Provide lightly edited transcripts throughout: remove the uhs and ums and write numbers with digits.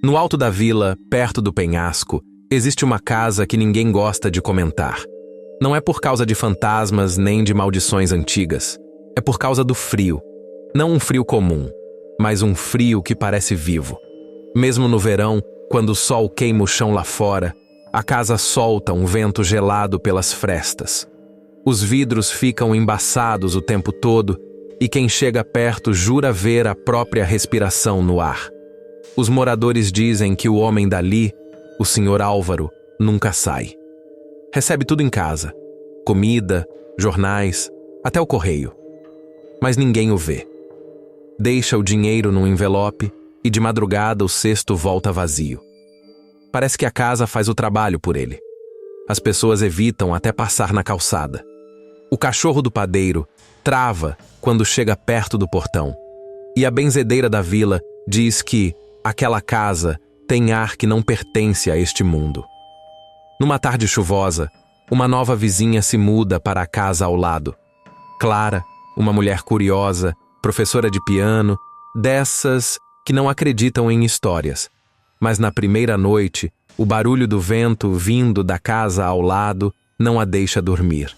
No alto da vila, perto do penhasco, existe uma casa que ninguém gosta de comentar. Não é por causa de fantasmas nem de maldições antigas. É por causa do frio. Não um frio comum, mas um frio que parece vivo. Mesmo no verão, quando o sol queima o chão lá fora, a casa solta um vento gelado pelas frestas. Os vidros ficam embaçados o tempo todo e quem chega perto jura ver a própria respiração no ar. Os moradores dizem que o homem dali, o Sr. Álvaro, nunca sai. Recebe tudo em casa: comida, jornais, até o correio. Mas ninguém o vê. Deixa o dinheiro num envelope e de madrugada o cesto volta vazio. Parece que a casa faz o trabalho por ele. As pessoas evitam até passar na calçada. O cachorro do padeiro trava quando chega perto do portão. E a benzedeira da vila diz que aquela casa tem ar que não pertence a este mundo. Numa tarde chuvosa, uma nova vizinha se muda para a casa ao lado. Clara, uma mulher curiosa, professora de piano, dessas que não acreditam em histórias. Mas na primeira noite, o barulho do vento vindo da casa ao lado não a deixa dormir.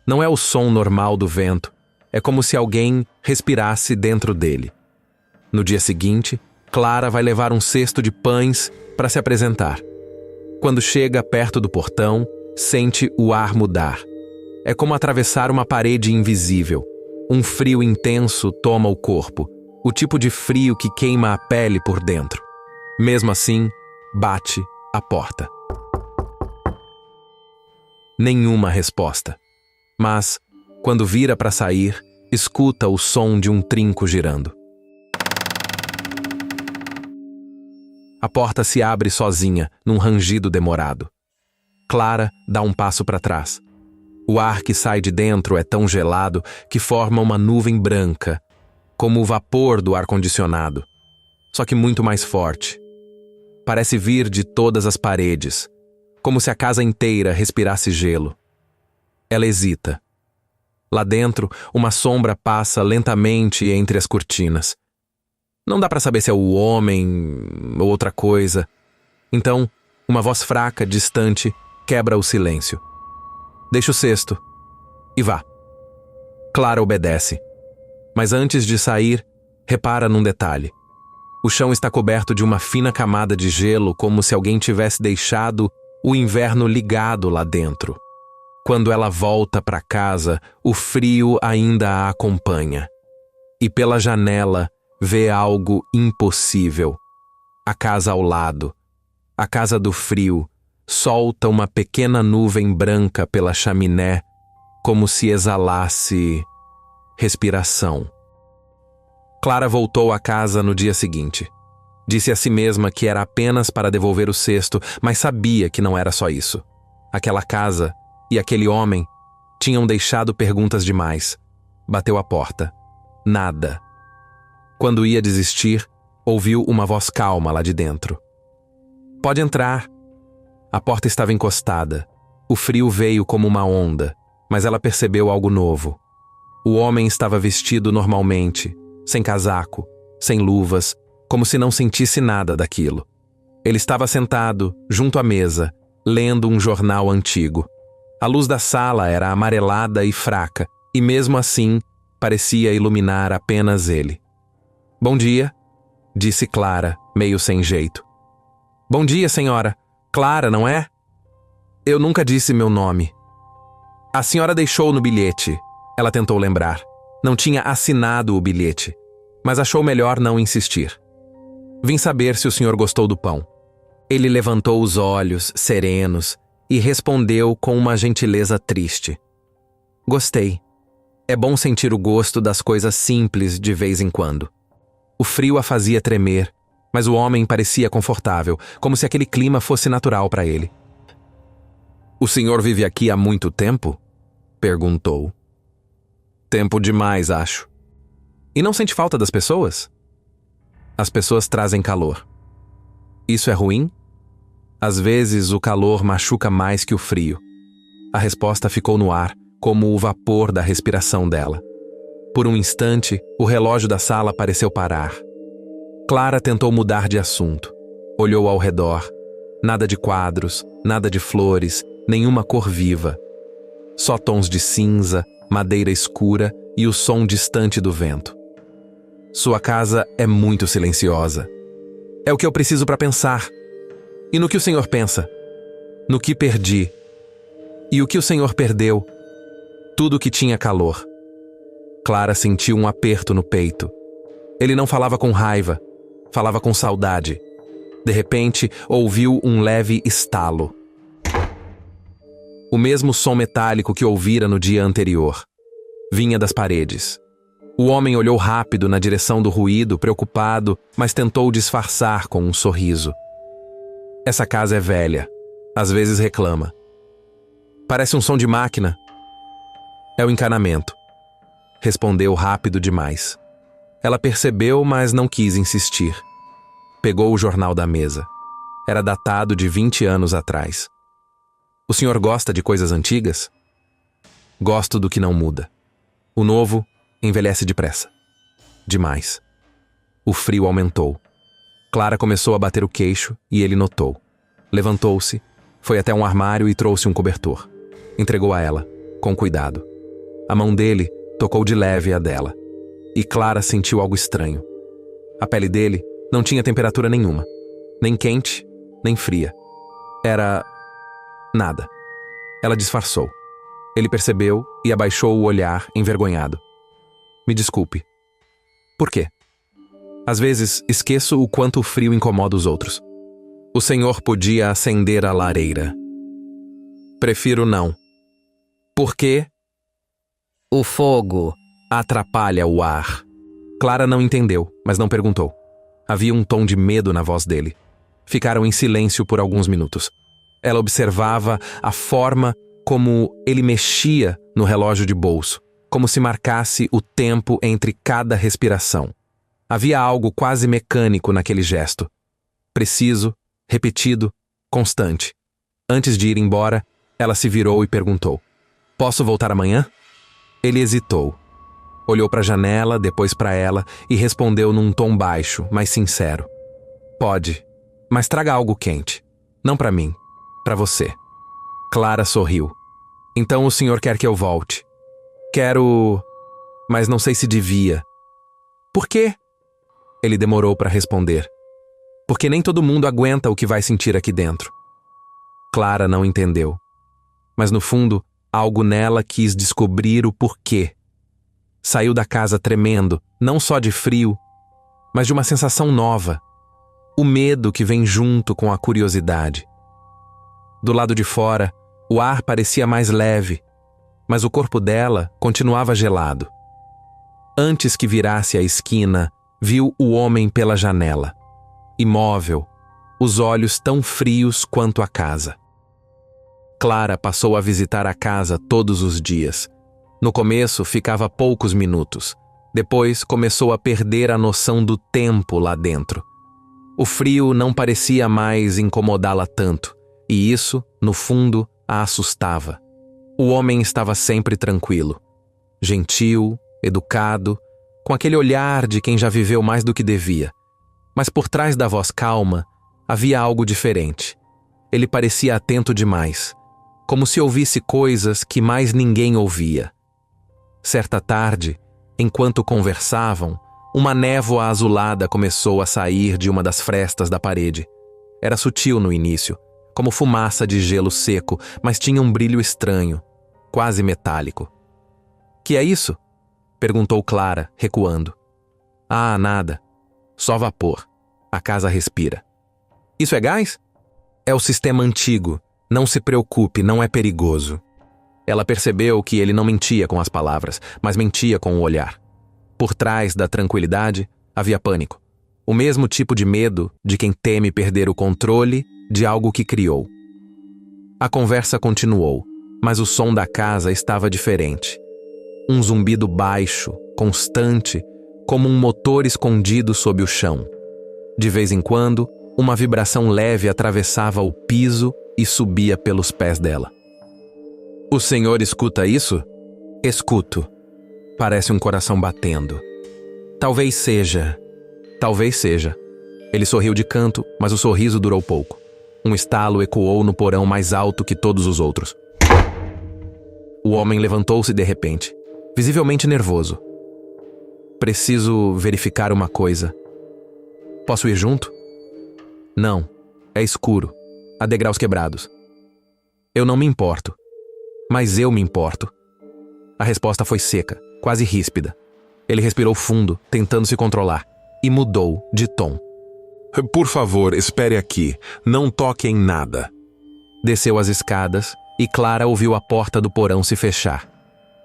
Não é o som normal do vento, é como se alguém respirasse dentro dele. No dia seguinte, Clara vai levar um cesto de pães para se apresentar. Quando chega perto do portão, sente o ar mudar. É como atravessar uma parede invisível. Um frio intenso toma o corpo, o tipo de frio que queima a pele por dentro. Mesmo assim, bate a porta. Nenhuma resposta. Mas, quando vira para sair, escuta o som de um trinco girando. A porta se abre sozinha, num rangido demorado. Clara dá um passo para trás. O ar que sai de dentro é tão gelado que forma uma nuvem branca, como o vapor do ar-condicionado, só que muito mais forte. Parece vir de todas as paredes, como se a casa inteira respirasse gelo. Ela hesita. Lá dentro, uma sombra passa lentamente entre as cortinas. Não dá para saber se é o homem ou outra coisa. Então, uma voz fraca, distante, quebra o silêncio. Deixa o cesto e vá. Clara obedece. Mas antes de sair, repara num detalhe. O chão está coberto de uma fina camada de gelo, como se alguém tivesse deixado o inverno ligado lá dentro. Quando ela volta para casa, o frio ainda a acompanha. E pela janela vê algo impossível. A casa ao lado, a casa do frio, solta uma pequena nuvem branca pela chaminé, como se exalasse respiração. Clara voltou à casa no dia seguinte. Disse a si mesma que era apenas para devolver o cesto, mas sabia que não era só isso. Aquela casa e aquele homem tinham deixado perguntas demais. Bateu a porta. Nada. Quando ia desistir, ouviu uma voz calma lá de dentro. Pode entrar. A porta estava encostada. O frio veio como uma onda, mas ela percebeu algo novo. O homem estava vestido normalmente, sem casaco, sem luvas, como se não sentisse nada daquilo. Ele estava sentado, junto à mesa, lendo um jornal antigo. A luz da sala era amarelada e fraca, e mesmo assim, parecia iluminar apenas ele. Bom dia, disse Clara, meio sem jeito. Bom dia, senhora. Clara, não é? Eu nunca disse meu nome. A senhora deixou no bilhete. Ela tentou lembrar. Não tinha assinado o bilhete, mas achou melhor não insistir. Vim saber se o senhor gostou do pão. Ele levantou os olhos, serenos, e respondeu com uma gentileza triste. Gostei. É bom sentir o gosto das coisas simples de vez em quando. O frio a fazia tremer, mas o homem parecia confortável, como se aquele clima fosse natural para ele. O senhor vive aqui há muito tempo? Perguntou. Tempo demais, acho. E não sente falta das pessoas? As pessoas trazem calor. Isso é ruim? Às vezes o calor machuca mais que o frio. A resposta ficou no ar, como o vapor da respiração dela. Por um instante, o relógio da sala pareceu parar. Clara tentou mudar de assunto. Olhou ao redor. Nada de quadros, nada de flores, nenhuma cor viva. Só tons de cinza, madeira escura e o som distante do vento. Sua casa é muito silenciosa. É o que eu preciso para pensar. E no que o Senhor pensa? No que perdi? E o que o Senhor perdeu? Tudo que tinha calor. Clara sentiu um aperto no peito. Ele não falava com raiva, falava com saudade. De repente, ouviu um leve estalo. O mesmo som metálico que ouvira no dia anterior. Vinha das paredes. O homem olhou rápido na direção do ruído, preocupado, mas tentou disfarçar com um sorriso. Essa casa é velha. Às vezes reclama. Parece um som de máquina. É o encanamento. Respondeu rápido demais. Ela percebeu, mas não quis insistir. Pegou o jornal da mesa. Era datado de 20 anos atrás. O senhor gosta de coisas antigas? Gosto do que não muda. O novo envelhece depressa. Demais. O frio aumentou. Clara começou a bater o queixo e ele notou. Levantou-se, foi até um armário e trouxe um cobertor. Entregou a ela, com cuidado. A mão dele tocou de leve a dela. E Clara sentiu algo estranho. A pele dele não tinha temperatura nenhuma. Nem quente, nem fria. Era... nada. Ela disfarçou. Ele percebeu e abaixou o olhar, envergonhado. Me desculpe. Por quê? Às vezes, esqueço o quanto o frio incomoda os outros. O senhor podia acender a lareira. Prefiro não. Por quê? O fogo atrapalha o ar. Clara não entendeu, mas não perguntou. Havia um tom de medo na voz dele. Ficaram em silêncio por alguns minutos. Ela observava a forma como ele mexia no relógio de bolso, como se marcasse o tempo entre cada respiração. Havia algo quase mecânico naquele gesto. Preciso, repetido, constante. Antes de ir embora, ela se virou e perguntou: Posso voltar amanhã? Ele hesitou. Olhou para a janela, depois para ela e respondeu num tom baixo, mas sincero: Pode, mas traga algo quente. Não para mim, para você. Clara sorriu. Então o senhor quer que eu volte? Quero... mas não sei se devia. Por quê? Ele demorou para responder. Porque nem todo mundo aguenta o que vai sentir aqui dentro. Clara não entendeu. Mas no fundo, algo nela quis descobrir o porquê. Saiu da casa tremendo, não só de frio, mas de uma sensação nova. O medo que vem junto com a curiosidade. Do lado de fora, o ar parecia mais leve, mas o corpo dela continuava gelado. Antes que virasse a esquina, viu o homem pela janela, imóvel, os olhos tão frios quanto a casa. Clara passou a visitar a casa todos os dias. No começo, ficava poucos minutos. Depois, começou a perder a noção do tempo lá dentro. O frio não parecia mais incomodá-la tanto, e isso, no fundo, a assustava. O homem estava sempre tranquilo, gentil, educado, com aquele olhar de quem já viveu mais do que devia. Mas por trás da voz calma, havia algo diferente. Ele parecia atento demais, como se ouvisse coisas que mais ninguém ouvia. Certa tarde, enquanto conversavam, uma névoa azulada começou a sair de uma das frestas da parede. Era sutil no início, como fumaça de gelo seco, mas tinha um brilho estranho, quase metálico. Que é isso? Perguntou Clara, recuando. Ah, nada. Só vapor. A casa respira. Isso é gás? É o sistema antigo. Não se preocupe, não é perigoso. Ela percebeu que ele não mentia com as palavras, mas mentia com o olhar. Por trás da tranquilidade, havia pânico. O mesmo tipo de medo de quem teme perder o controle de algo que criou. A conversa continuou, mas o som da casa estava diferente. Um zumbido baixo, constante, como um motor escondido sob o chão. De vez em quando, uma vibração leve atravessava o piso e subia pelos pés dela. O senhor escuta isso? Escuto. Parece um coração batendo. Talvez seja. Ele sorriu de canto, mas o sorriso durou pouco. Um estalo ecoou no porão mais alto que todos os outros. O homem levantou-se de repente, visivelmente nervoso. Preciso verificar uma coisa. Posso ir junto? Não, é escuro. Há degraus quebrados. Eu não me importo. Mas eu me importo. A resposta foi seca, quase ríspida. Ele respirou fundo, tentando se controlar, e mudou de tom. Por favor, espere aqui. Não toque em nada. Desceu as escadas e Clara ouviu a porta do porão se fechar.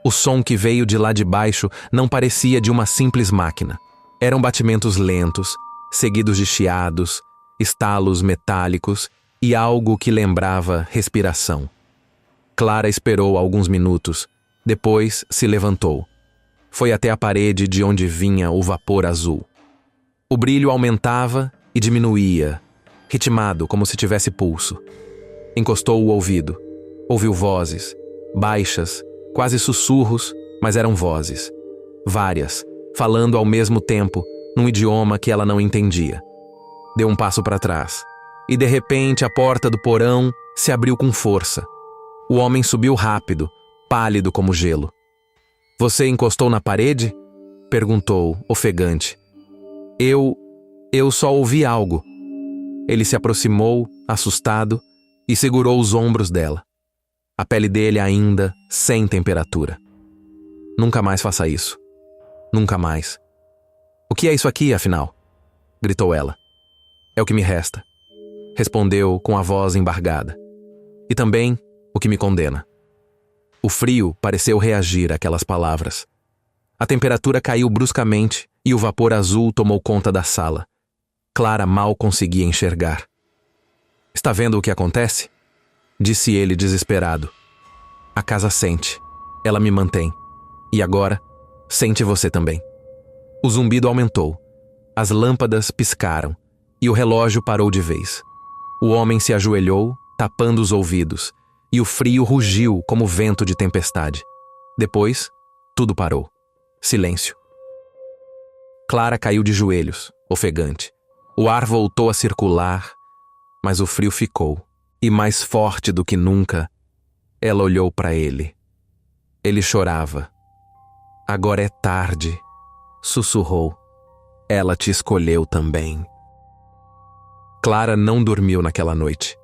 O som que veio de lá de baixo não parecia de uma simples máquina. Eram batimentos lentos, seguidos de chiados, estalos metálicos e algo que lembrava respiração. Clara esperou alguns minutos, depois se levantou. Foi até a parede de onde vinha o vapor azul. O brilho aumentava e diminuía, ritmado como se tivesse pulso. Encostou o ouvido. Ouviu vozes, baixas, quase sussurros, mas eram vozes. Várias, falando ao mesmo tempo, num idioma que ela não entendia. Deu um passo para trás, e de repente a porta do porão se abriu com força. O homem subiu rápido, pálido como gelo. Você encostou na parede? Perguntou, ofegante. Eu só ouvi algo. Ele se aproximou, assustado, e segurou os ombros dela. A pele dele ainda sem temperatura. Nunca mais faça isso. Nunca mais. O que é isso aqui, afinal? Gritou ela. É o que me resta. Respondeu com a voz embargada. E também o que me condena. O frio pareceu reagir àquelas palavras. A temperatura caiu bruscamente e o vapor azul tomou conta da sala. Clara mal conseguia enxergar. Está vendo o que acontece? Disse ele desesperado. A casa sente. Ela me mantém. E agora, sente você também. O zumbido aumentou. As lâmpadas piscaram. E o relógio parou de vez. O homem se ajoelhou, tapando os ouvidos. E o frio rugiu como vento de tempestade. Depois, tudo parou. Silêncio. Clara caiu de joelhos, ofegante. O ar voltou a circular, mas o frio ficou. E mais forte do que nunca, ela olhou para ele. Ele chorava. Agora é tarde, sussurrou. Ela te escolheu também. Clara não dormiu naquela noite.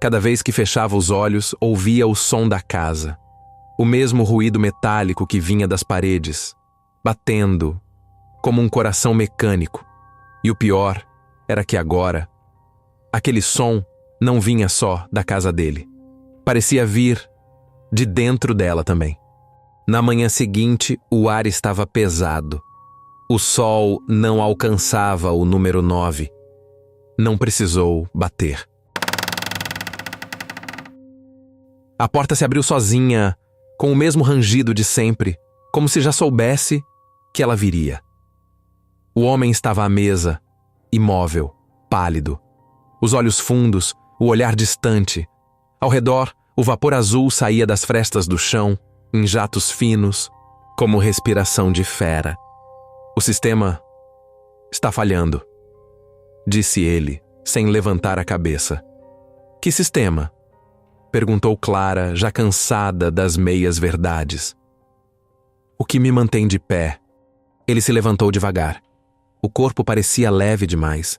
Cada vez que fechava os olhos, ouvia o som da casa. O mesmo ruído metálico que vinha das paredes, batendo, como um coração mecânico. E o pior era que agora, aquele som não vinha só da casa dele. Parecia vir de dentro dela também. Na manhã seguinte, o ar estava pesado. O sol não alcançava o número 9. Não precisou bater. A porta se abriu sozinha, com o mesmo rangido de sempre, como se já soubesse que ela viria. O homem estava à mesa, imóvel, pálido. Os olhos fundos, o olhar distante. Ao redor, o vapor azul saía das frestas do chão, em jatos finos, como respiração de fera. O sistema está falhando, disse ele, sem levantar a cabeça. Que sistema? Perguntou Clara, já cansada das meias verdades. O que me mantém de pé? Ele se levantou devagar. O corpo parecia leve demais.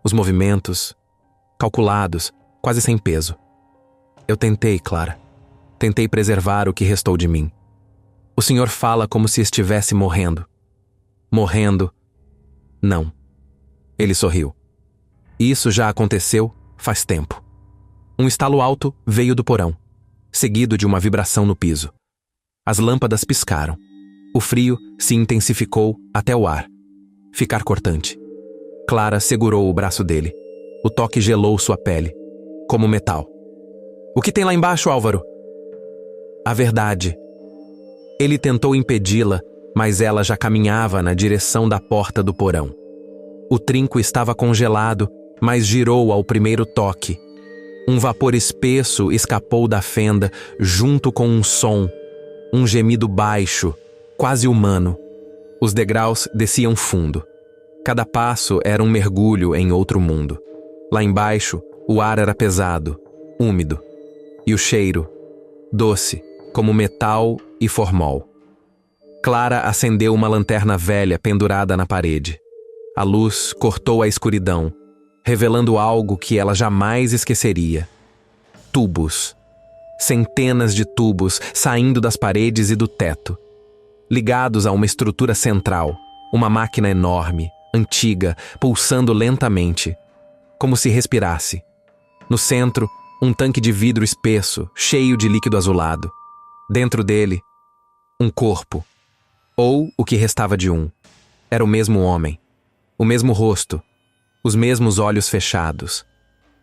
Os movimentos, calculados, quase sem peso. Eu tentei, Clara. Tentei preservar o que restou de mim. O senhor fala como se estivesse morrendo. Morrendo? Não. Ele sorriu. Isso já aconteceu faz tempo. Um estalo alto veio do porão, seguido de uma vibração no piso. As lâmpadas piscaram. O frio se intensificou até o ar. Ficar cortante. Clara segurou o braço dele. O toque gelou sua pele, como metal. O que tem lá embaixo, Álvaro? A verdade. Ele tentou impedi-la, mas ela já caminhava na direção da porta do porão. O trinco estava congelado, mas girou ao primeiro toque. Um vapor espesso escapou da fenda junto com um som, um gemido baixo, quase humano. Os degraus desciam fundo. Cada passo era um mergulho em outro mundo. Lá embaixo, o ar era pesado, úmido, e o cheiro, doce, como metal e formol. Clara acendeu uma lanterna velha pendurada na parede. A luz cortou a escuridão, revelando algo que ela jamais esqueceria. Tubos. Centenas de tubos saindo das paredes e do teto, ligados a uma estrutura central, uma máquina enorme, antiga, pulsando lentamente, como se respirasse. No centro, um tanque de vidro espesso, cheio de líquido azulado. Dentro dele, um corpo, ou o que restava de um. Era o mesmo homem, o mesmo rosto, os mesmos olhos fechados.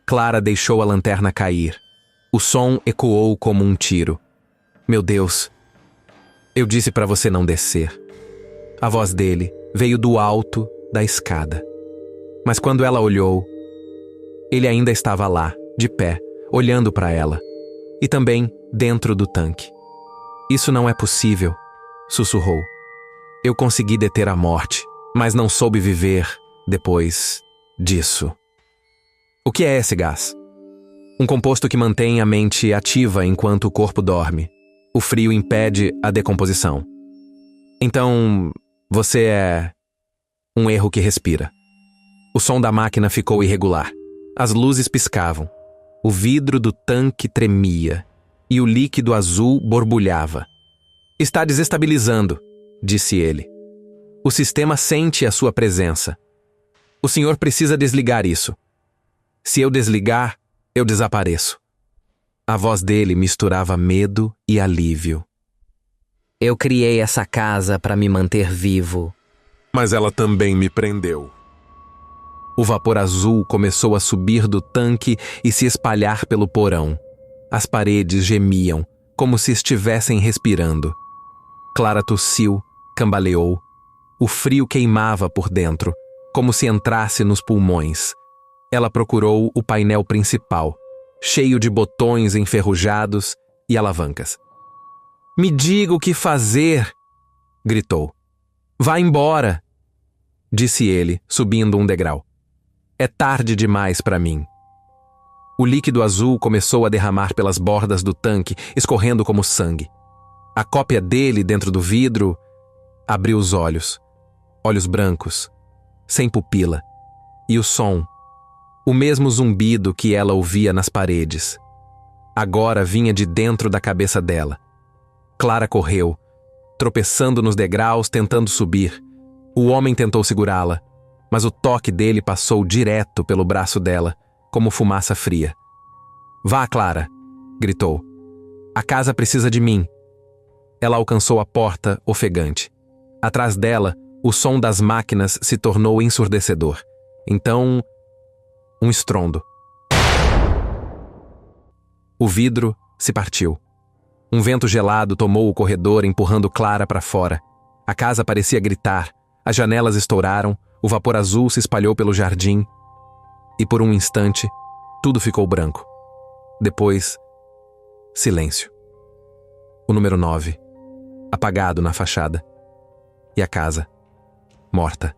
Clara deixou a lanterna cair. O som ecoou como um tiro. Meu Deus, eu disse para você não descer. A voz dele veio do alto da escada. Mas quando ela olhou, ele ainda estava lá, de pé, olhando para ela. E também dentro do tanque. Isso não é possível, sussurrou. Eu consegui deter a morte, mas não soube viver depois disso. O que é esse gás? Um composto que mantém a mente ativa enquanto o corpo dorme. O frio impede a decomposição. Então, você é um erro que respira. O som da máquina ficou irregular. As luzes piscavam. O vidro do tanque tremia e o líquido azul borbulhava. Está desestabilizando, disse ele. O sistema sente a sua presença. O senhor precisa desligar isso. Se eu desligar, eu desapareço. A voz dele misturava medo e alívio. Eu criei essa casa para me manter vivo. Mas ela também me prendeu. O vapor azul começou a subir do tanque e se espalhar pelo porão. As paredes gemiam, como se estivessem respirando. Clara tossiu, cambaleou. O frio queimava por dentro, como se entrasse nos pulmões. Ela procurou o painel principal, cheio de botões enferrujados e alavancas. Me diga o que fazer, gritou. Vá embora, disse ele, subindo um degrau. É tarde demais para mim. O líquido azul começou a derramar pelas bordas do tanque, escorrendo como sangue. A cópia dele dentro do vidro abriu os olhos brancos, sem pupila, e o som, o mesmo zumbido que ela ouvia nas paredes. Agora vinha de dentro da cabeça dela. Clara correu, tropeçando nos degraus, tentando subir. O homem tentou segurá-la, mas o toque dele passou direto pelo braço dela, como fumaça fria. Vá, Clara, gritou. A casa precisa de mim. Ela alcançou a porta, ofegante. Atrás dela, o som das máquinas se tornou ensurdecedor. Então, um estrondo. O vidro se partiu. Um vento gelado tomou o corredor, empurrando Clara para fora. A casa parecia gritar. As janelas estouraram, o vapor azul se espalhou pelo jardim. E por um instante, tudo ficou branco. Depois, silêncio. O número 9, apagado na fachada. E a casa, morta.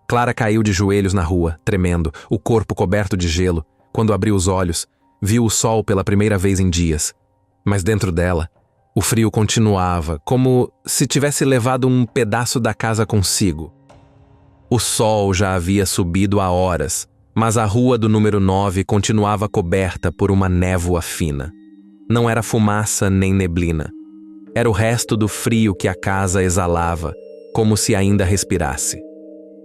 Clara caiu de joelhos na rua, tremendo, o corpo coberto de gelo. Quando abriu os olhos, viu o sol pela primeira vez em dias. Mas dentro dela, o frio continuava, como se tivesse levado um pedaço da casa consigo. O sol já havia subido há horas, mas a rua do número 9 continuava coberta por uma névoa fina. Não era fumaça nem neblina. Era o resto do frio que a casa exalava, como se ainda respirasse.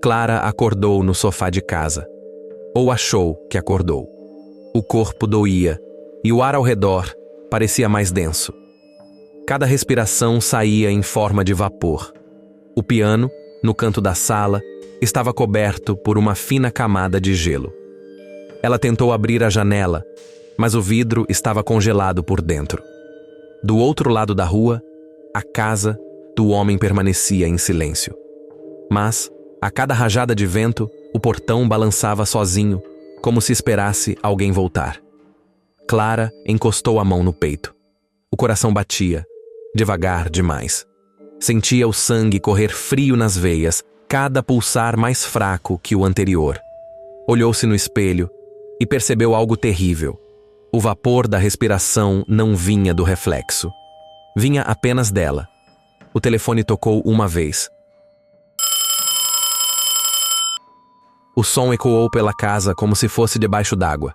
Clara acordou no sofá de casa. Ou achou que acordou. O corpo doía, e o ar ao redor parecia mais denso. Cada respiração saía em forma de vapor. O piano, no canto da sala, estava coberto por uma fina camada de gelo. Ela tentou abrir a janela, mas o vidro estava congelado por dentro. Do outro lado da rua, a casa do homem permanecia em silêncio. Mas, a cada rajada de vento, o portão balançava sozinho, como se esperasse alguém voltar. Clara encostou a mão no peito. O coração batia, devagar demais. Sentia o sangue correr frio nas veias, cada pulsar mais fraco que o anterior. Olhou-se no espelho e percebeu algo terrível. O vapor da respiração não vinha do reflexo. Vinha apenas dela. O telefone tocou uma vez. O som ecoou pela casa como se fosse debaixo d'água.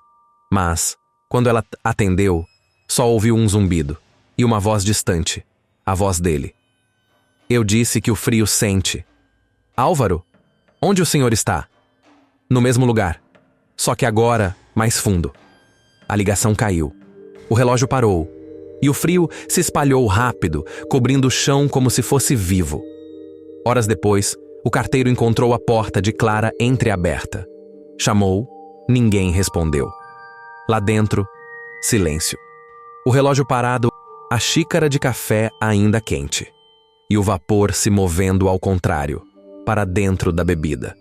Mas, quando ela atendeu, só ouviu um zumbido e uma voz distante, a voz dele. Eu disse que o frio sente. Álvaro, onde o senhor está? No mesmo lugar, só que agora mais fundo. A ligação caiu. O relógio parou e o frio se espalhou rápido, cobrindo o chão como se fosse vivo. Horas depois, o carteiro encontrou a porta de Clara entreaberta. Chamou, ninguém respondeu. Lá dentro, silêncio. O relógio parado, a xícara de café ainda quente. E o vapor se movendo ao contrário, para dentro da bebida.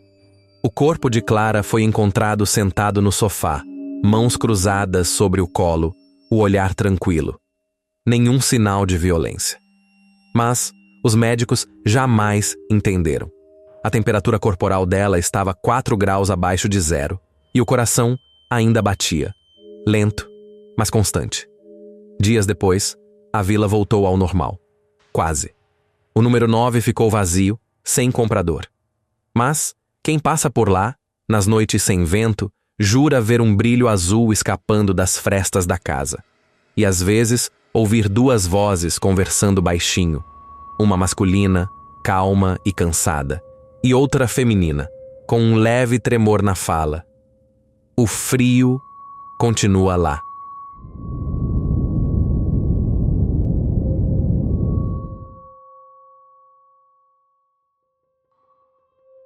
O corpo de Clara foi encontrado sentado no sofá, mãos cruzadas sobre o colo, o olhar tranquilo. Nenhum sinal de violência. Mas os médicos jamais entenderam. A temperatura corporal dela estava 4 graus abaixo de zero e o coração ainda batia, lento, mas constante. Dias depois, a vila voltou ao normal. Quase. O número 9 ficou vazio, sem comprador. Mas quem passa por lá, nas noites sem vento, jura ver um brilho azul escapando das frestas da casa. E às vezes ouvir 2 vozes conversando baixinho. Uma masculina, calma e cansada, e outra feminina, com um leve tremor na fala. O frio continua lá.